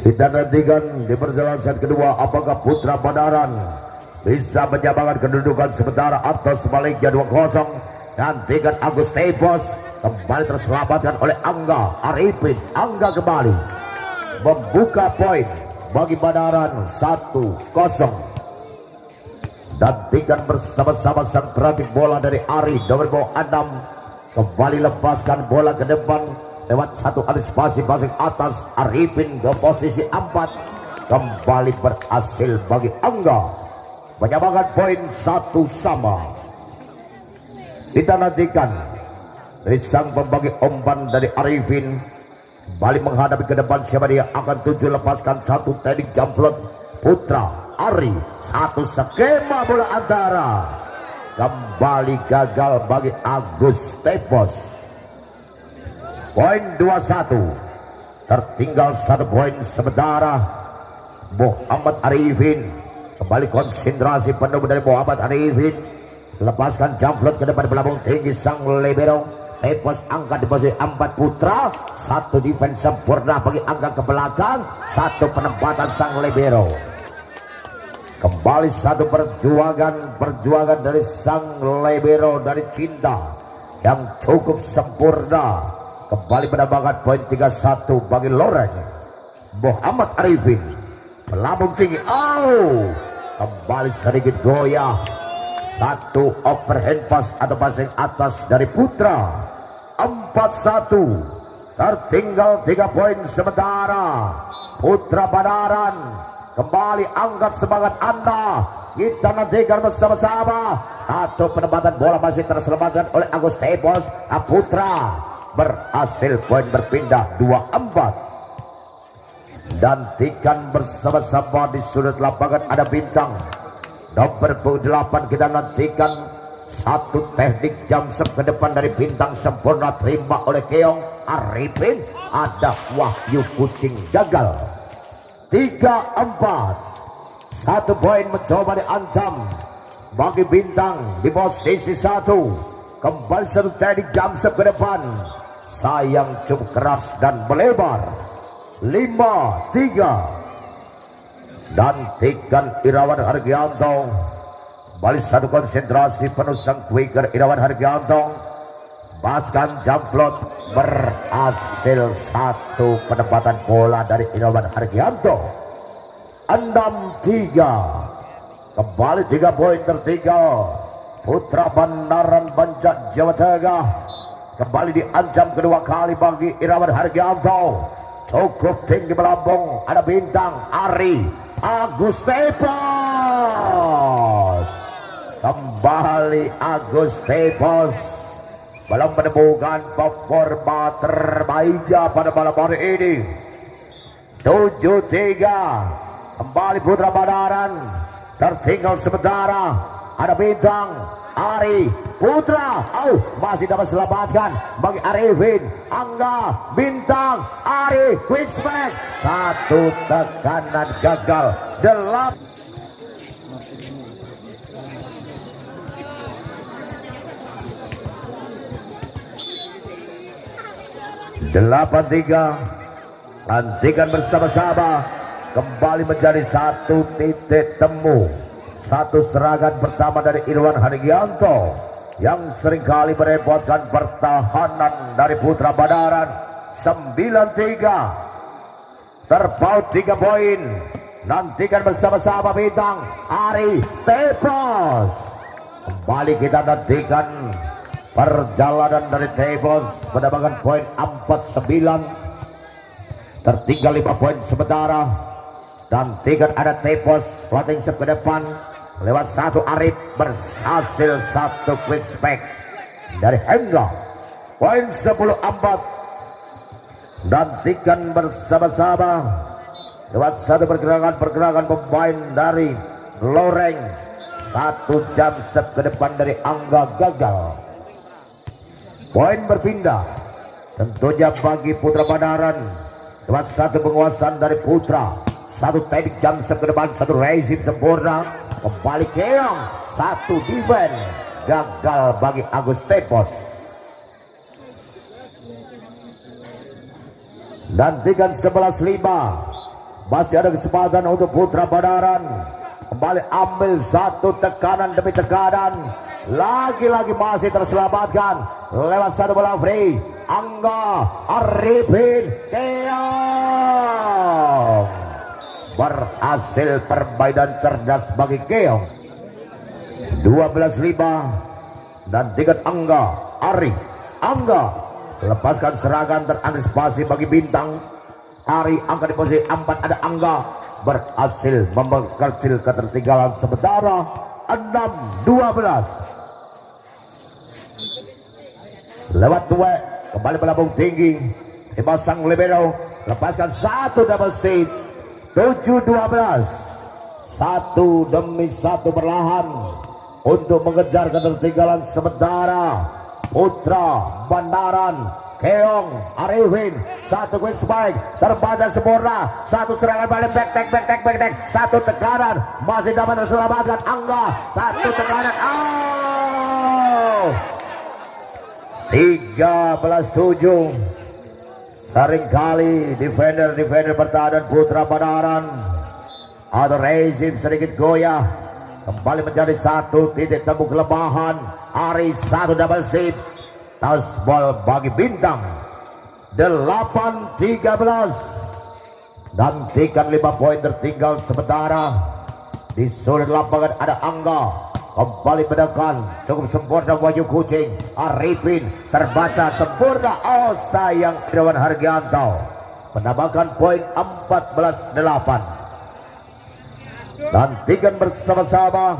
Kita nantikan di perjalanan set kedua apakah Putra Badaran bisa menyamakan kedudukan sementara atau sebaliknya 2-0. Nantikan Agus Tepos kembali terselamatkan oleh Angga Arifin. Angga kembali membuka poin bagi Badaran 1-0. Nantikan bersama-sama sang trafik bola dari Ari nomor 6 kembali lepaskan bola ke depan lewat satu antisipasi passing atas Arifin ke posisi 4 kembali berhasil bagi Angga menyamakan poin 1-1. Kita nantikan dari sang pembagi umpan dari Arifin kembali menghadapi ke depan siapa dia akan tuju lepaskan satu teknik jump float Putra Ari satu skema bola antara kembali gagal bagi Agus Tepos. Poin 2-1 tertinggal 1 poin sementara. Muhammad Arifin kembali konsentrasi penuh dari Muhammad Arifin lepaskan jump float ke depan belakang tinggi sang libero. Tepos angkat di posisi 4 Putra satu defense sempurna bagi angkat ke belakang satu penempatan sang libero. Kembali satu perjuangan dari sang libero dari Cinta yang cukup sempurna. Kembali menambahkan poin 3-1 bagi Loreng. Muhammad Arifin melambung tinggi. Kembali sedikit goyah. Satu overhand pass atau passing atas dari Putra. 4-1 tertinggal 3 poin sementara. Putra Badaran kembali angkat semangat Anda. Kita nantikan bersama-sama. Atau penempatan bola masih terselamatkan oleh Agus Tepos. Putra berhasil poin berpindah 2-4. Nantikan bersama-sama di sudut lapangan ada bintang nomor 8. Kita nantikan satu teknik jump shot ke depan dari bintang sempurna terima oleh Keong Arifin. Ada Wahyu Kucing gagal. 3-4. 1 poin mencoba diancam bagi bintang di posisi 1. Kembali satu teknik jump shot ke depan. Sayang cukup keras dan melebar. 5-3. Nantikan Irawan Hargianto kembali satu konsentrasi penuh sang quicker Irawan Hargianto. Baskan jump float berhasil satu penempatan bola dari Irawan Hargianto. 6-3. Kembali 3 poin tertinggal. Putra Badaran Banjar Jawa Tengah kembali diancam kedua kali bagi Irawan Hargianto. Cukup tinggi melambung ada bintang Ari Agus Tepos. Kembali Agus Tepos belum menemukan performa terbaiknya pada malam hari ini. 7-3. Kembali Putra Badaran tertinggal sementara. Ada bintang Ari Putra masih dapat selamatkan bagi Arifin. Angga bintang Ari quick smack. Satu tekanan gagal. 8-3. Nantikan bersama-sama kembali menjadi satu titik temu. Satu serangan pertama dari Irwan Hargianto yang seringkali merepotkan pertahanan dari Putra Badaran. 9-3. Terpaut 3 poin. Nantikan bersama-sama bintang Ari Tepos. Kembali kita nantikan perjalanan dari Tepos mendapatkan poin 4-9. Tertinggal 5 poin sementara. Nantikan ada Tepos floating ke depan. Lewat satu Arif berhasil satu quick spec dari Hendra. Poin 10-4. Nantikan bersama-sama lewat satu pergerakan pemain dari Loreng. Satu jump shot ke depan dari Angga gagal. Poin berpindah tentunya bagi Putra Badaran. Lewat satu penguasaan dari Putra. Satu teknik jump shot ke depan, satu rezim sempurna. Kembali Keong, satu defense gagal bagi Agus Tepos. Nantikan 11-5. Masih ada kesempatan untuk Putra Banaran. Kembali ambil satu tekanan demi tekanan. Lagi-lagi masih terselamatkan lewat satu bola free. Angga Arifin Keong berhasil permainan cerdas bagi Keong. 12-5 dan tingkat Angga Angga lepaskan serangan terantisipasi bagi Bintang. Ari angka di posisi 4 ada Angga berhasil memperkecil ketertinggalan sementara 6-12. Lewat dua kembali melambung tinggi dipasang libero, lepaskan satu double steep. 7-12, satu demi satu berlahan untuk mengejar ketertinggalan sementara. Putra Banaran Keong Arifin, satu quick spike terbaca sempurna, satu serangan balik back satu tekanan masih dapat terselamatkan Angga, satu tekanan 13-7. Seringkali defender pertahanan Putra Banaran ada rezim sedikit goyah, kembali menjadi satu titik temu kelemahan. Ari satu double step, touch ball bagi Bintang. 8-13 dan 5 poin tertinggal sementara. Di sudut lapangan ada Angga kembali menekan, cukup sempurna Wahyu Kucing. Arifin terbaca sempurna, oh sayang Irawan Hargianto menambahkan poin 14-8. Nantikan bersama-sama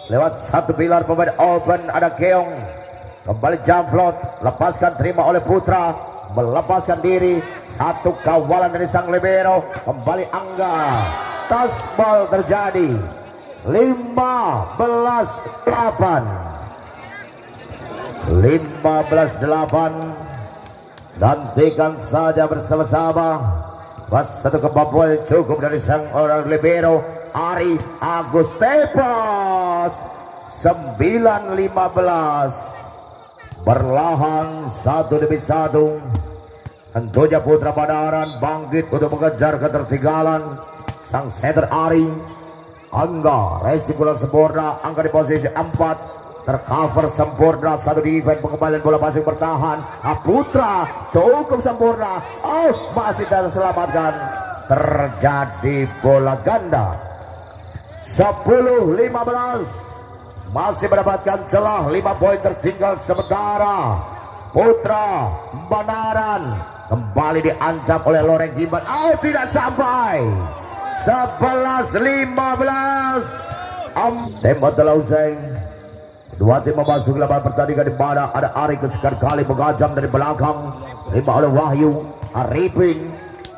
lewat satu pilar pemain open ada Keong, kembali jump float, lepaskan terima oleh Putra, melepaskan diri, satu kawalan dari sang libero, kembali Angga, touch ball terjadi. 15-8 nantikan saja bersama-sama. Satu kemampuan cukup dari sang orang libero Ari Agus Tepas. 9-15 berlahan satu demi satu. Tentunya Putra Banaran bangkit untuk mengejar ketertinggalan. Sang center Ari Angga resiko sempurna, angka di posisi 4, tercover sempurna, satu defense pengembalian bola masing bertahan. Putra cukup sempurna, oh masih terselamatkan. Terjadi bola ganda. 10-15 masih mendapatkan celah, 5 poin tertinggal sementara. Putra Banaran kembali diancam oleh Loreng Gimban, oh tidak sampai. 11-15 tembak telah usai. Dua tim memasuki lapangan pertandingan di mana ada Ari sekali kali mengajam dari belakang, terima oleh Wahyu Arifin,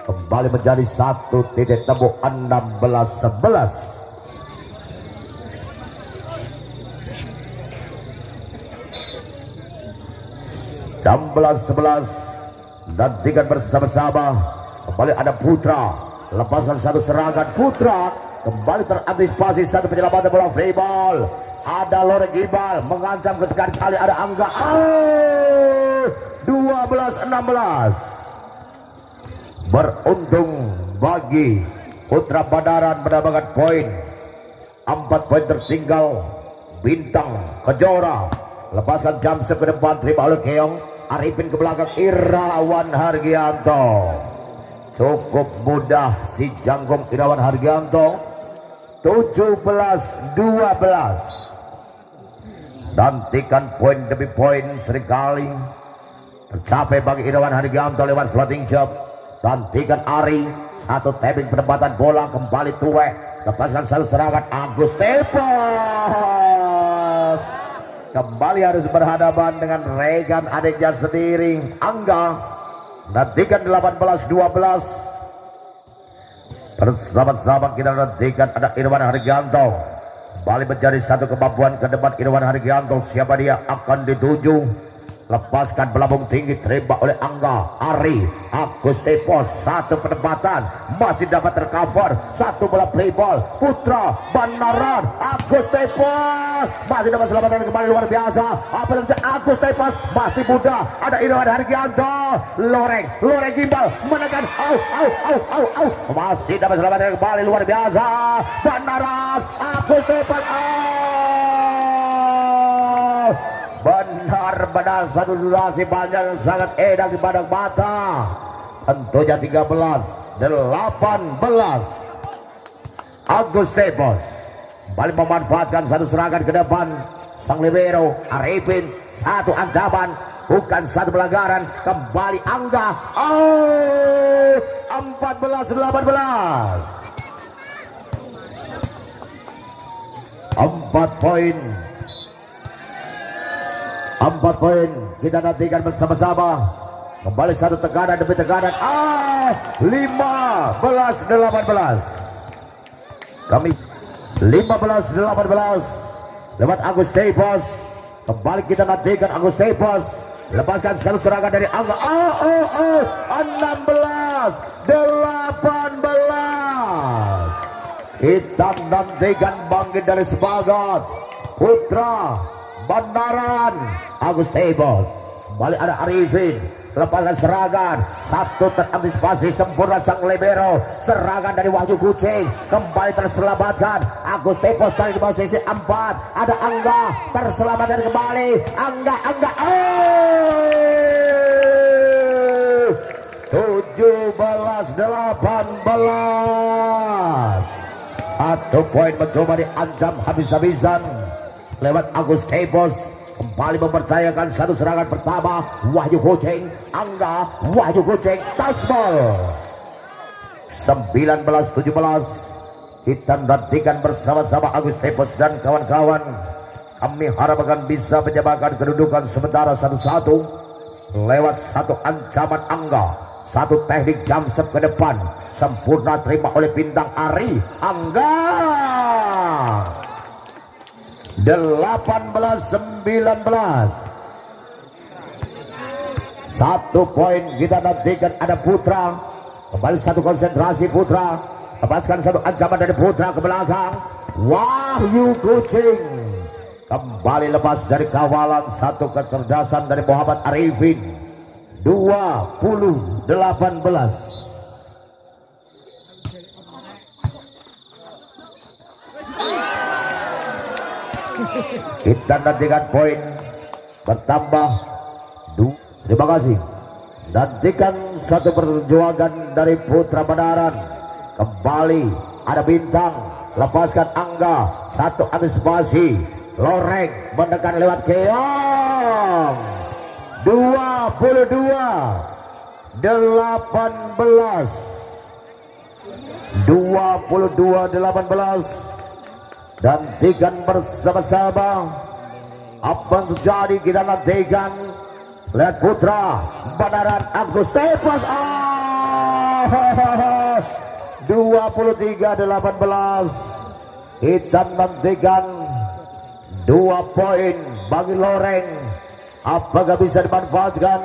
kembali menjadi satu titik temu. 16-11. Nantikan bersama-sama. Kembali ada Putra, lepaskan satu serangan. Putra kembali terantisipasi, satu penyelamatan bola free ball. Ada Loreng Gibal mengancam kesekali kali, ada Angga. 12-16 beruntung bagi Putra Banaran mendapatkan poin. 4 poin tertinggal. Bintang Kejora lepaskan jam ke depan, terima oleh Keong. Arifin ke belakang, Irawan Hargianto. Cukup mudah si Jangkung Irawan Hargianto. 17-12. Nantikan poin demi poin seringkali tercapai bagi Irawan Hargianto lewat floating job. Nantikan Ari, satu tapping penempatan bola, kembali Tuwe, lepaskan satu serangan. Agus Tepas kembali harus berhadapan dengan rekan adiknya sendiri, Angga. Nantikan 18-12. Bersama-sama kita nantikan ada Irwan Hargianto. Kembali menjadi satu kemampuan ke depan Irwan Hargianto. Siapa dia akan dituju? lepaskan belabung tinggi, terima oleh Angga Ari Agus Tepos. Satu penempatan masih dapat tercover, satu bola play ball Putra Banaran. Agus Tepos masih dapat selamatkan kembali, luar biasa apa yang terjadi. Agus Tepos masih muda, ada Irwan Hargianto, Loreng gimbal menekan, masih dapat selamatkan kembali, luar biasa Banaran. Agus Tepos benar-benar satu durasi panjang yang sangat enak di padang mata. Tentunya 13-18. Agus Tepos kembali memanfaatkan satu serangan ke depan sang libero Arifin. Satu ancaman, bukan satu pelanggaran. Kembali Angga. 14-18. 4 poin. 4 poin kita nantikan bersama-sama. Kembali satu tekanan demi tekanan. 15-18. Kami 15-18 lewat Agus Tepos. Kembali kita nantikan Agus Tepos lepaskan satu serangan dari Angga. 16-18. Kita nantikan bangkit dari semangat Putra Banaran. Agus Tepos kembali ada Arifin, lepaskan serangan, satu terantisipasi sempurna sang libero. Serangan dari Wahyu Kucing kembali terselamatkan. Agus Tepos tadi di posisi 4, ada Angga terselamatkan kembali. Angga 17-18. 1 poin mencoba diancam habis-habisan lewat Agus Tepos. Kembali mempercayakan satu serangan pertama Wahyu Kucing. Angga, Wahyu Kucing, tasbol. 19-17. Kita nantikan bersama-sama Agus Tepos dan kawan-kawan. Kami harapkan bisa menyamakan kedudukan sementara 1-1 lewat satu ancaman Angga, satu teknik jamset ke depan sempurna terima oleh bintang Ari. Angga 18-19. 1 poin kita nantikan ada Putra. Kembali satu konsentrasi Putra. Lepaskan satu ancaman dari Putra ke belakang. Wahyu Kucing kembali lepas dari kawalan, satu kecerdasan dari Muhammad Arifin. 20-18. Kita nantikan poin bertambah. Terima kasih. Nantikan satu perjuangan dari Putra Banaran. Kembali ada Bintang, lepaskan Angga, satu antisipasi. Loreng menekan lewat Keong. 22-18. 22-18. Nantikan bersama-sama apa yang terjadi. Kita nantikan. Lihat Putra Banaran Agus Tepos. 23-18. Kita nantikan 2 poin bagi Loreng. Apakah bisa dimanfaatkan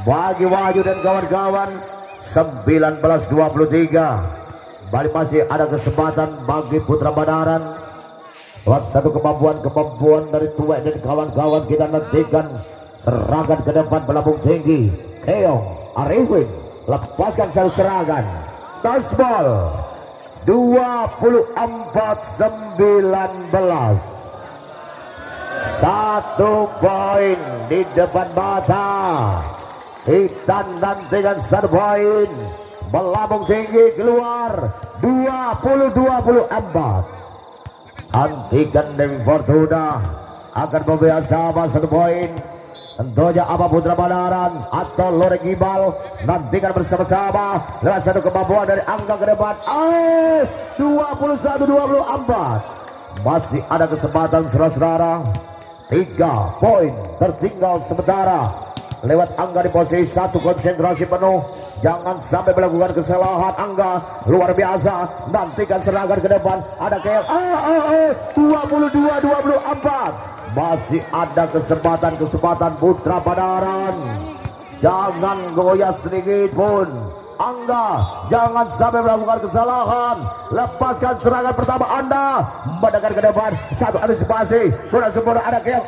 bagi Wahyu dan kawan-kawan? 19-23. Balik masih ada kesempatan bagi Putra Banaran. Lewat satu kemampuan dari Tuwek dan kawan-kawan. Kita nantikan serangan ke depan belabung tinggi. Keong Arifin lepaskan satu serangan. Tasbol 24-19. 1 poin di depan mata. Kita nantikan 1 poin. Melambung tinggi keluar. 20-24. Nantikan Dewi Fortuna akan membiasakan 1 poin. Tentunya apa Putra Banaran atau Loreng Gimbal. Nantikan bersama-sama lewat satu kemampuan dari Angga ke depan. 21-24. Masih ada kesempatan saudara-saudara. 3 poin tertinggal sementara lewat Angga di posisi 1. Konsentrasi penuh, jangan sampai melakukan kesalahan. Angga luar biasa. Nantikan serangan ke depan. Ada kayak 22-24. Masih ada kesempatan Putra Badaran. Jangan goyah sedikit pun. Angga, jangan sampai melakukan kesalahan. Lepaskan serangan pertama Anda. Mendekat ke depan. Satu antisipasi. Kurang sempurna ada keok.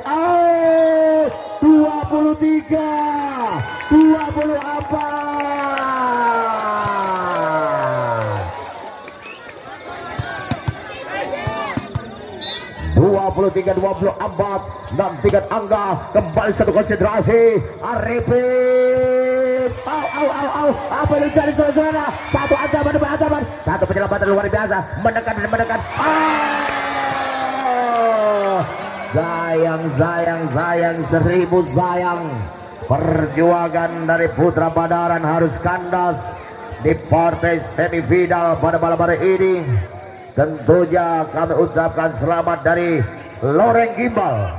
23 24 dan tingkat Angga kembali satu konsentrasi. Arifin, apa yang terjadi saudara? Satu ancaman, satu penyelamatan luar biasa, mendekat. Sayang, seribu sayang. Perjuangan dari Putra Badaran harus kandas di partai semifinal pada malam hari ini. Tentunya kami ucapkan selamat dari Loreng Gimbal.